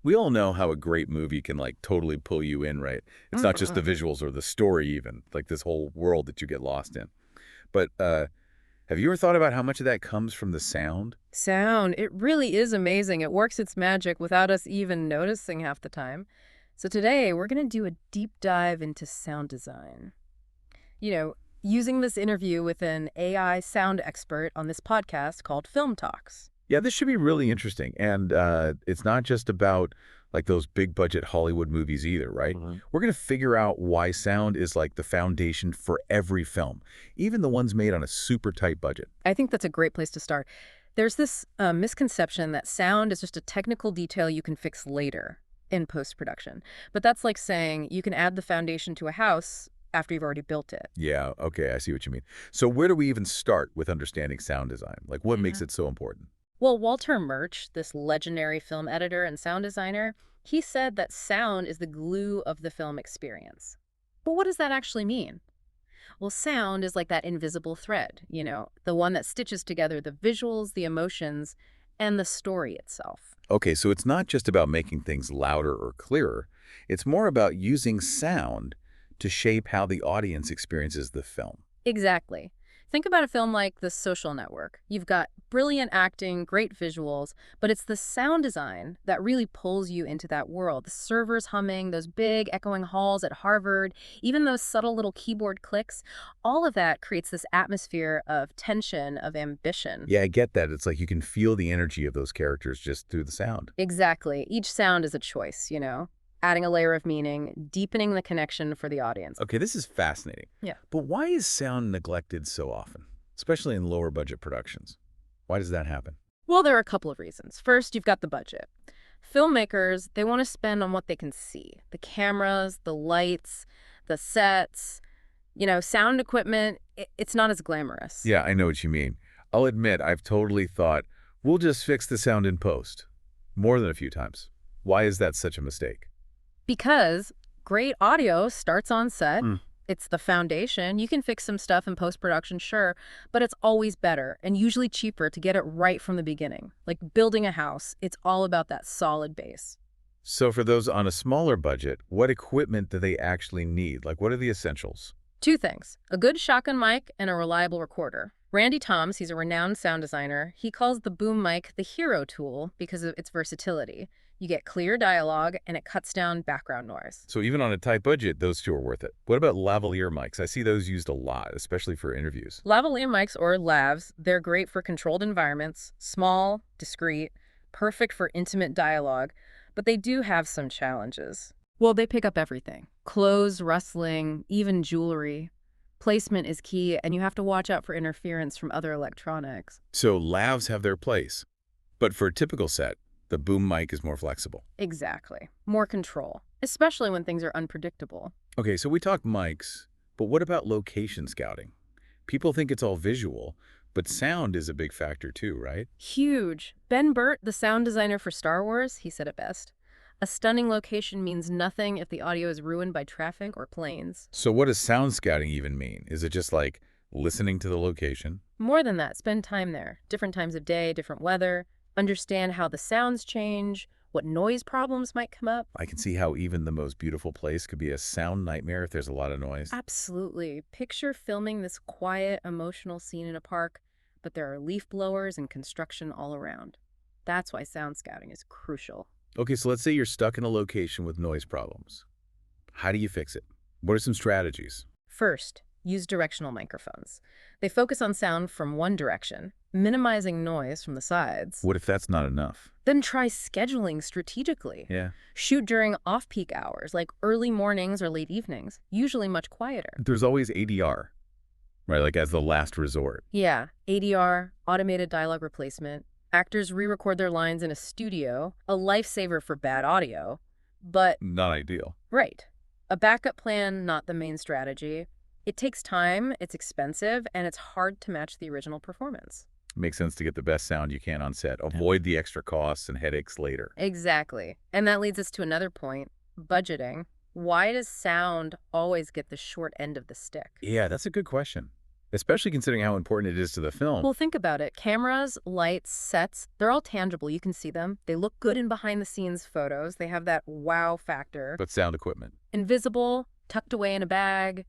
We all know how a great movie can like totally pull you in, right? It's not just the visuals or the story even, like this whole world that you get lost in. But have you ever thought about how much of that comes from the sound? Sound, it really is amazing. It works its magic without us even noticing half the time. So today, we're going to do a deep dive into sound design. You know, using this interview with an AI sound expert on this podcast called Film Talks. Yeah, this should be really interesting. And it's not just about like those big budget Hollywood movies either, right? We're going to figure out why sound is like the foundation for every film, even the ones made on a super tight budget. I think that's a great place to start. There's this misconception that sound is just a technical detail you can fix later in post-production. But that's like saying you can add the foundation to a house after you've already built it. Yeah, okay, I see what you mean. So where do we even start with understanding sound design? Like what makes Yeah. it so important? Well, Walter Murch, this legendary film editor and sound designer, he said that sound is the glue of the film experience. But what does that actually mean? Well, sound is like that invisible thread, the one that stitches together the visuals, the emotions, and the story itself. Okay, so it's not just about making things louder or clearer. It's more about using sound to shape how the audience experiences the film. Exactly. Think about a film like The Social Network. You've got brilliant acting, great visuals, but it's the sound design that really pulls you into that world. The servers humming, those big echoing halls at Harvard, even those subtle little keyboard clicks, all of that creates this atmosphere of tension, of ambition. Yeah, I get that. It's like you can feel the energy of those characters just through the sound. Exactly. Each sound is a choice, adding a layer of meaning, deepening the connection for the audience. Okay, this is fascinating. Yeah. But why is sound neglected so often, especially in lower budget productions? Why does that happen? Well, there are a couple of reasons. First, you've got the budget. Filmmakers, they want to spend on what they can see: the cameras, the lights, the sets. Sound equipment, it's not as glamorous. Yeah, I know what you mean. I'll admit I've totally thought, we'll just fix the sound in post. More than a few times. Why is that such a mistake? Because great audio starts on set. Mm. It's the foundation. You can fix some stuff in post production, sure, but it's always better and usually cheaper to get it right from the beginning. Like building a house, it's all about that solid base. So for those on a smaller budget, what equipment do they actually need? Like what are the essentials? Two things: a good shotgun mic and a reliable recorder. Randy Toms, he's a renowned sound designer. He calls the boom mic the hero tool because of its versatility. You get clear dialogue and it cuts down background noise. So even on a tight budget, those two are worth it. What about lavalier mics? I see those used a lot, especially for interviews. Lavalier mics or lavs, they're great for controlled environments, small, discreet, perfect for intimate dialogue, but they do have some challenges. Well, they pick up everything: clothes, rustling, even jewelry. Placement is key, and you have to watch out for interference from other electronics. So lavs have their place. But for a typical set, the boom mic is more flexible. Exactly. More control, especially when things are unpredictable. Okay, so we talked mics, but what about location scouting? People think it's all visual, but sound is a big factor too, right? Huge. Ben Burt, the sound designer for Star Wars, he said it best: a stunning location means nothing if the audio is ruined by traffic or planes. So what does sound scouting even mean? Is it just like listening to the location? More than that, spend time there. Different times of day, different weather. Understand how the sounds change, what noise problems might come up. I can see how even the most beautiful place could be a sound nightmare if there's a lot of noise. Absolutely. Picture filming this quiet, emotional scene in a park, but there are leaf blowers and construction all around. That's why sound scouting is crucial. Okay, so let's say you're stuck in a location with noise problems. How do you fix it? What are some strategies? First, use directional microphones. They focus on sound from one direction, minimizing noise from the sides. What if that's not enough? Then try scheduling strategically. Yeah. Shoot during off-peak hours, like early mornings or late evenings, usually much quieter. There's always ADR, right? Like as the last resort. Yeah, ADR, automated dialogue replacement. Actors re-record their lines in a studio, a lifesaver for bad audio. But, Not ideal. right, a backup plan, not the main strategy. It takes time, it's expensive, and it's hard to match the original performance. Makes sense to get the best sound you can on set. Avoid the extra costs and headaches later. Exactly. And that leads us to another point: budgeting. Why does sound always get the short end of the stick? Yeah, that's a good question. especially considering how important it is to the film. Well, think about it. Cameras, lights, sets, they're all tangible. You can see them. They look good in behind-the-scenes photos. They have that wow factor. But sound equipment. Invisible, tucked away in a bag,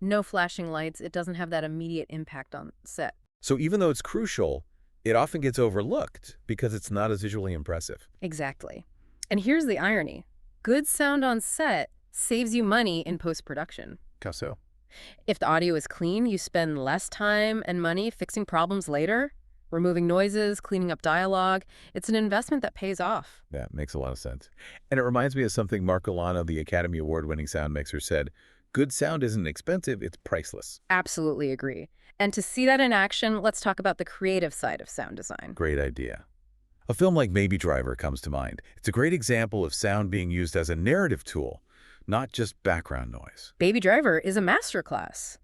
no flashing lights. It doesn't have that immediate impact on set. So even though it's crucial, it often gets overlooked because it's not as visually impressive. Exactly. And here's the irony. Good sound on set saves you money in post-production. How so? If the audio is clean, you spend less time and money fixing problems later, removing noises, cleaning up dialogue. It's an investment that pays off. That makes a lot of sense. And it reminds me of something Mark Olano, the Academy Award-winning sound mixer, said. Good sound isn't expensive, it's priceless. Absolutely agree. And to see that in action, let's talk about the creative side of sound design. Great idea. A film like Baby Driver comes to mind. It's a great example of sound being used as a narrative tool, not just background noise. Baby Driver is a masterclass.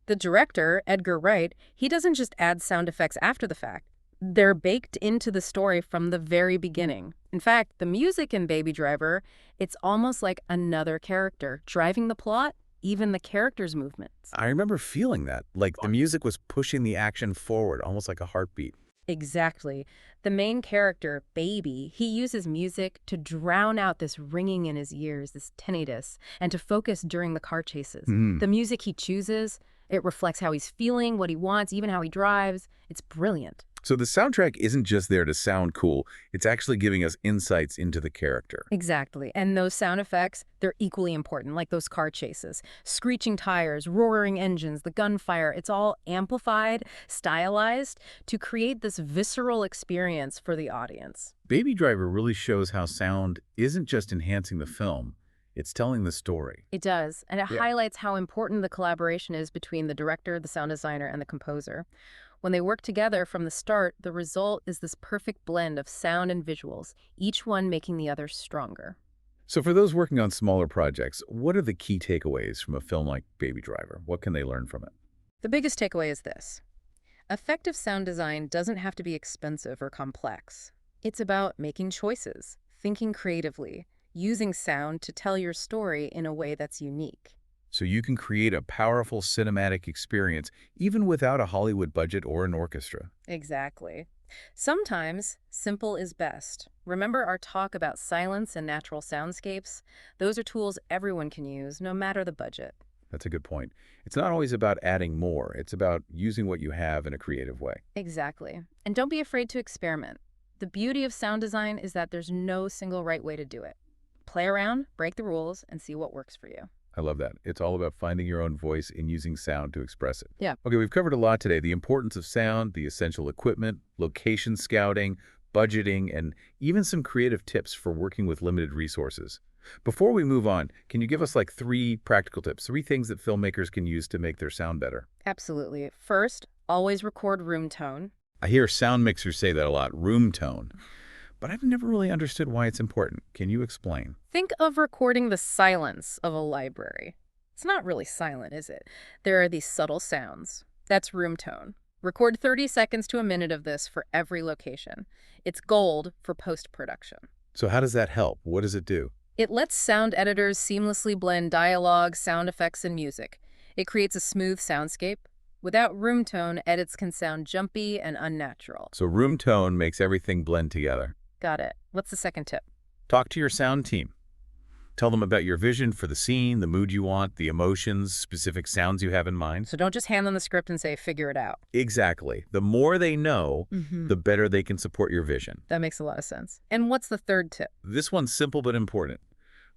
The director, Edgar Wright, he doesn't just add sound effects after the fact. They're baked into the story from the very beginning. In fact, the music in Baby Driver, it's almost like another character driving the plot, even the character's movements. I remember feeling that, like the music was pushing the action forward, almost like a heartbeat. Exactly. The main character, Baby, he uses music to drown out this ringing in his ears, this tinnitus, and to focus during the car chases. The music he chooses, it reflects how he's feeling, what he wants, even how he drives. It's brilliant. So the soundtrack isn't just there to sound cool, it's actually giving us insights into the character. Exactly. And those sound effects, they're equally important, like those car chases. Screeching tires, roaring engines, the gunfire, it's all amplified, stylized to create this visceral experience for the audience. Baby Driver really shows how sound isn't just enhancing the film, it's telling the story. It does, and it highlights how important the collaboration is between the director, the sound designer, and the composer. When they work together from the start, the result is this perfect blend of sound and visuals, each one making the other stronger. So for those working on smaller projects, what are the key takeaways from a film like Baby Driver? What can they learn from it? The biggest takeaway is this. Effective sound design doesn't have to be expensive or complex. It's about making choices, thinking creatively, using sound to tell your story in a way that's unique. So you can create a powerful cinematic experience even without a Hollywood budget or an orchestra. Exactly. Sometimes simple is best. Remember our talk about silence and natural soundscapes? Those are tools everyone can use, no matter the budget. That's a good point. It's not always about adding more. It's about using what you have in a creative way. Exactly. And don't be afraid to experiment. The beauty of sound design is that there's no single right way to do it. Play around, break the rules, and see what works for you. I love that. It's all about finding your own voice and using sound to express it. Yeah. Okay, we've covered a lot today. The importance of sound, the essential equipment, location scouting, budgeting, and even some creative tips for working with limited resources. Before we move on, can you give us like 3 practical tips, 3 things that filmmakers can use to make their sound better? Absolutely. First, always record room tone. I hear sound mixers say that a lot, room tone. But I've never really understood why it's important. Can you explain? Think of recording the silence of a library. It's not really silent, is it? There are these subtle sounds. That's room tone. Record 30 seconds to a minute of this for every location. It's gold for post-production. So how does that help? What does it do? It lets sound editors seamlessly blend dialogue, sound effects, and music. It creates a smooth soundscape. Without room tone, edits can sound jumpy and unnatural. So room tone makes everything blend together. Got it. What's the second tip? Talk to your sound team. Tell them about your vision for the scene, the mood you want, the emotions, specific sounds you have in mind. So don't just hand them the script and say, figure it out. Exactly. The more they know, the better they can support your vision. That makes a lot of sense. And what's the third tip? This one's simple but important.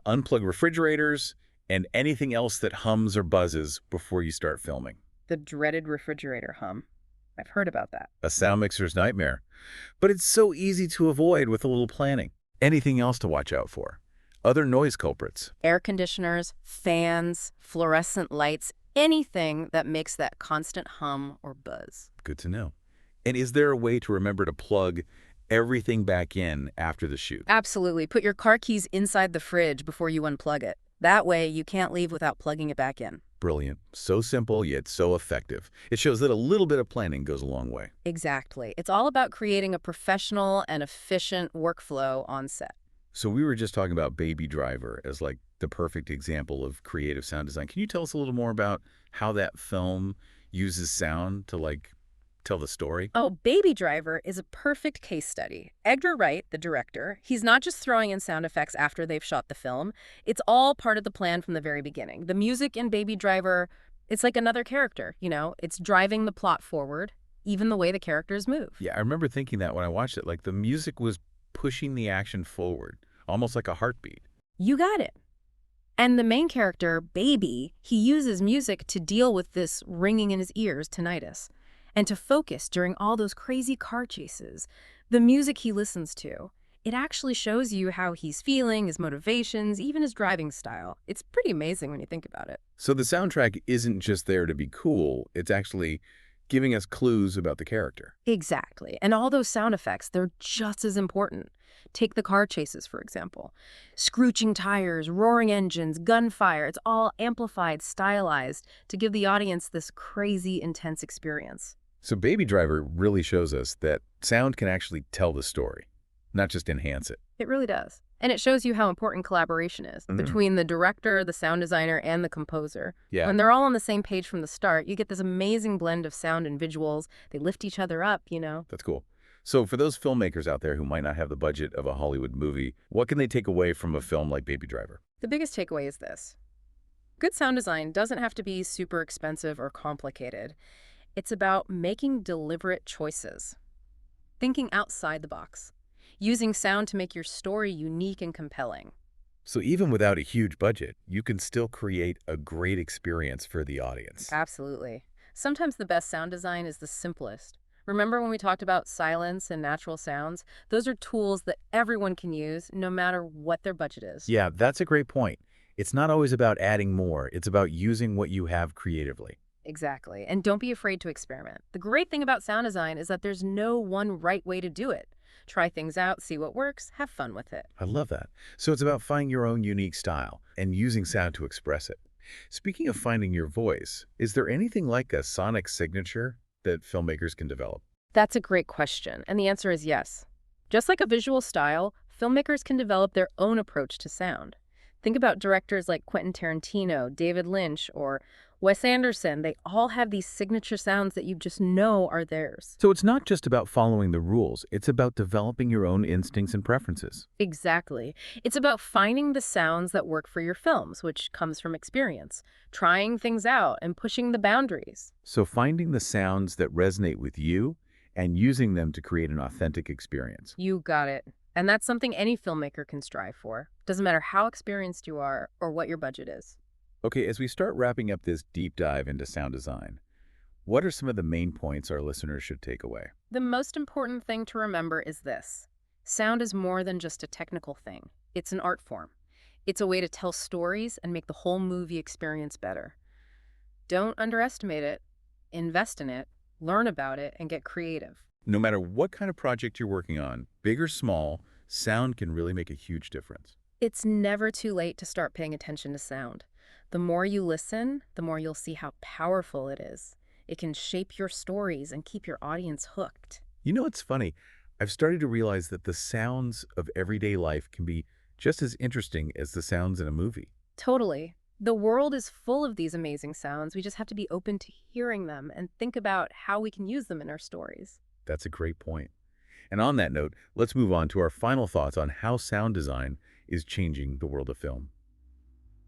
Unplug refrigerators and anything else that hums or buzzes before you start filming. The dreaded refrigerator hum. I've heard about that. A sound mixer's nightmare. But it's so easy to avoid with a little planning. Anything else to watch out for? Other noise culprits. Air conditioners, fans, fluorescent lights, anything that makes that constant hum or buzz. Good to know. And is there a way to remember to plug everything back in after the shoot? Absolutely. Put your car keys inside the fridge before you unplug it. That way you can't leave without plugging it back in. Brilliant. So simple, yet so effective. It shows that a little bit of planning goes a long way. Exactly. It's all about creating a professional and efficient workflow on set. So we were just talking about Baby Driver as like the perfect example of creative sound design. Can you tell us a little more about how that film uses sound to, like, tell the story? Oh, Baby Driver is a perfect case study. Edgar Wright, the director, he's not just throwing in sound effects after they've shot the film. It's all part of the plan from the very beginning. The music in Baby Driver, it's like another character, you know? It's driving the plot forward, even the way the characters move. Yeah, I remember thinking that when I watched it, like the music was pushing the action forward, almost like a heartbeat. You got it. And the main character, Baby, he uses music to deal with this ringing in his ears, tinnitus, and to focus during all those crazy car chases. The music he listens to, it actually shows you how he's feeling, his motivations, even his driving style. It's pretty amazing when you think about it. So the soundtrack isn't just there to be cool, it's actually giving us clues about the character. Exactly. And all those sound effects, they're just as important. Take the car chases, for example. Screeching tires, roaring engines, gunfire, it's all amplified, stylized to give the audience this crazy, intense experience. So Baby Driver really shows us that sound can actually tell the story, not just enhance it. It really does. And it shows you how important collaboration is between the director, the sound designer, and the composer. Yeah. When they're all on the same page from the start, you get this amazing blend of sound and visuals. They lift each other up, you know? That's cool. So for those filmmakers out there who might not have the budget of a Hollywood movie, what can they take away from a film like Baby Driver? The biggest takeaway is this. Good sound design doesn't have to be super expensive or complicated. It's about making deliberate choices, thinking outside the box, using sound to make your story unique and compelling. So even without a huge budget, you can still create a great experience for the audience. Absolutely. Sometimes the best sound design is the simplest. Remember when we talked about silence and natural sounds? Those are tools that everyone can use no matter what their budget is. Yeah, that's a great point. It's not always about adding more. It's about using what you have creatively. Exactly. And don't be afraid to experiment. The great thing about sound design is that there's no one right way to do it. Try things out, see what works, have fun with it. I love that. So it's about finding your own unique style and using sound to express it. Speaking of finding your voice, is there anything like a sonic signature that filmmakers can develop? That's a great question, and the answer is yes. Just like a visual style, filmmakers can develop their own approach to sound. Think about directors like Quentin Tarantino, David Lynch, or Wes Anderson. They all have these signature sounds that you just know are theirs. So it's not just about following the rules. It's about developing your own instincts and preferences. Exactly. It's about finding the sounds that work for your films, which comes from experience, trying things out, and pushing the boundaries. So finding the sounds that resonate with you and using them to create an authentic experience. You got it. And that's something any filmmaker can strive for. Doesn't matter how experienced you are or what your budget is. Okay, as we start wrapping up this deep dive into sound design, what are some of the main points our listeners should take away? The most important thing to remember is this. Sound is more than just a technical thing. It's an art form. It's a way to tell stories and make the whole movie experience better. Don't underestimate it. Invest in it, learn about it, and get creative. No matter what kind of project you're working on, big or small, sound can really make a huge difference. It's never too late to start paying attention to sound. The more you listen, the more you'll see how powerful it is. It can shape your stories and keep your audience hooked. You know, it's funny. I've started to realize that the sounds of everyday life can be just as interesting as the sounds in a movie. Totally. The world is full of these amazing sounds. We just have to be open to hearing them and think about how we can use them in our stories. That's a great point. And on that note, let's move on to our final thoughts on how sound design is changing the world of film.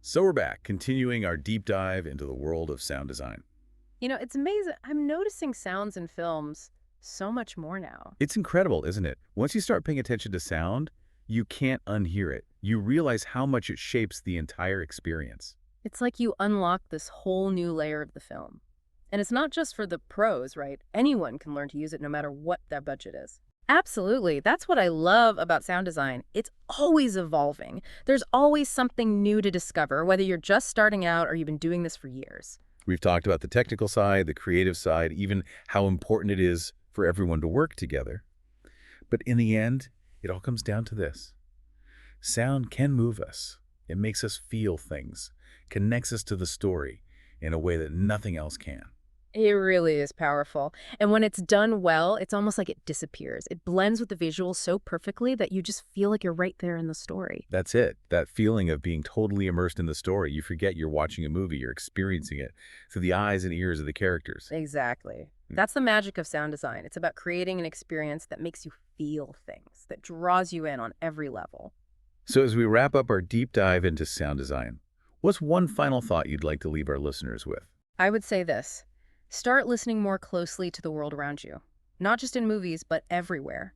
So we're back, continuing our deep dive into the world of sound design. You know, it's amazing. I'm noticing sounds in films so much more now. It's incredible, isn't it? Once you start paying attention to sound, you can't unhear it. You realize how much it shapes the entire experience. It's like you unlock this whole new layer of the film. And it's not just for the pros, right? Anyone can learn to use it no matter what their budget is. Absolutely. That's what I love about sound design. It's always evolving. There's always something new to discover, whether you're just starting out or you've been doing this for years. We've talked about the technical side, the creative side, even how important it is for everyone to work together. But in the end, it all comes down to this. Sound can move us. It makes us feel things, connects us to the story in a way that nothing else can. It really is powerful. And when it's done well, it's almost like it disappears. It blends with the visuals so perfectly that you just feel like you're right there in the story. That's it. That feeling of being totally immersed in the story. You forget you're watching a movie, you're experiencing it through the eyes and ears of the characters. Exactly. Mm. That's the magic of sound design. It's about creating an experience that makes you feel things, that draws you in on every level. So as we wrap up our deep dive into sound design, what's one final thought you'd like to leave our listeners with? I would say this: start listening more closely to the world around you, not just in movies, but everywhere.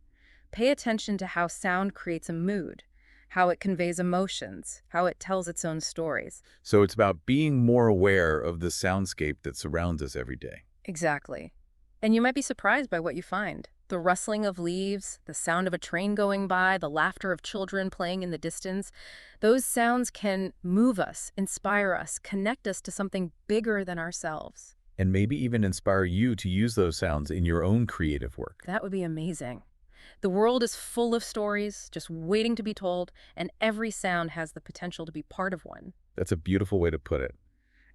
Pay attention to how sound creates a mood, how it conveys emotions, how it tells its own stories. So it's about being more aware of the soundscape that surrounds us every day. Exactly. And you might be surprised by what you find. The rustling of leaves, the sound of a train going by, the laughter of children playing in the distance. Those sounds can move us, inspire us, connect us to something bigger than ourselves. And maybe even inspire you to use those sounds in your own creative work. That would be amazing. The world is full of stories, just waiting to be told, and every sound has the potential to be part of one. That's a beautiful way to put it.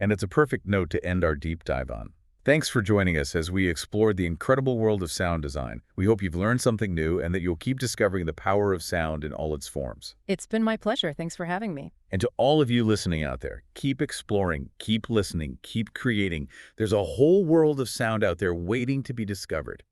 And it's a perfect note to end our deep dive on. Thanks for joining us as we explored the incredible world of sound design. We hope you've learned something new and that you'll keep discovering the power of sound in all its forms. It's been my pleasure. Thanks for having me. And to all of you listening out there, keep exploring, keep listening, keep creating. There's a whole world of sound out there waiting to be discovered.